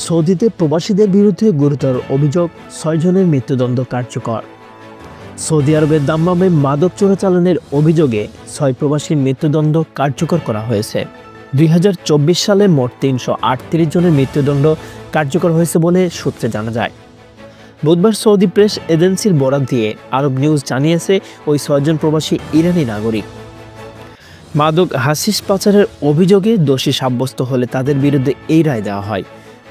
সৌদিতে প্রবাসীদের বিরুদ্ধে গুরুতর অভিযোগ, ৬ জনের মৃত্যুদণ্ড কার্যকর। সৌদি আরবের দাম্মামে মাদক চোরাচালানের অভিযোগে ৬ প্রবাসীর মৃত্যুদণ্ড কার্যকর করা হয়েছে। ২০২৪ সালে মোট ৩৩৮ জনের মৃত্যুদণ্ড কার্যকর হয়েছে বলে সূত্রে জানা যায়। বুধবার সৌদি প্রেস এজেন্সির বরাত দিয়ে আরব নিউজ জানিয়েছে, ওই ৬ জন প্রবাসী ইরানি নাগরিক। মাদক হাশিশ পাচারের অভিযোগে দোষী সাব্যস্ত হলে তাদের বিরুদ্ধে এই রায় দেওয়া হয়।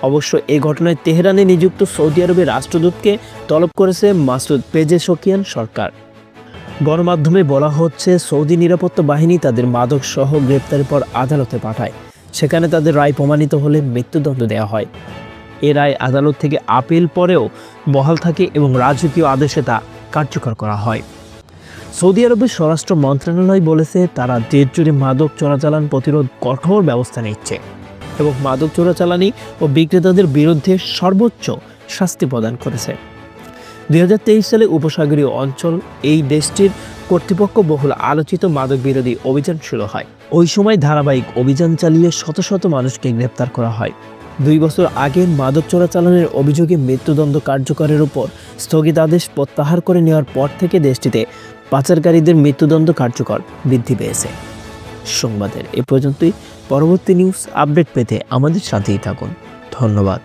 অবশ্য এই ঘটনায় তেহরানে নিযুক্ত সৌদি আরবের রাষ্ট্রদূতকে তলব করেছে মাসুদ পেজেশকিয়ান সরকার। গণমাধ্যমে বলা হচ্ছে, সৌদি নিরাপত্তা বাহিনী তাদের মাদক সহ গ্রেপ্তারের পর আদালতে পাঠায়। সেখানে তাদের রায় প্রমাণিত হলে মৃত্যুদণ্ড দেওয়া হয়। এ রায় আদালত থেকে আপিল পরেও বহাল থাকে এবং রাজকীয় আদেশে তা কার্যকর করা হয়। সৌদি আরবের স্বরাষ্ট্র মন্ত্রণালয় বলেছে, তারা দেশ জুড়ে মাদক চোরাচালান প্রতিরোধ কঠোর ব্যবস্থা নিচ্ছে এবং মাদক চোরাচালানি ও বিক্রেতাদের বিরুদ্ধে সর্বোচ্চ শাস্তি প্রদান করেছে। ২০২৩ সালে উপসাগরীয় অঞ্চল এই দেশটির কর্তৃপক্ষ বহুল আলোচিত মাদক বিরোধী অভিযান শুরু হয়। ওই সময় ধারাবাহিক অভিযান চালিয়ে শত শত মানুষকে গ্রেপ্তার করা হয়। ২ বছর আগে মাদক চোরাচালানের অভিযোগে মৃত্যুদণ্ড কার্যকরের উপর স্থগিতাদেশ প্রত্যাহার করে নেওয়ার পর থেকে দেশটিতে পাচারকারীদের মৃত্যুদণ্ড কার্যকর বৃদ্ধি পেয়েছে। সংবাদের এ পর্যন্তই। পরবর্তী নিউজ আপডেট পেতে আমাদের সাথেই থাকুন। ধন্যবাদ।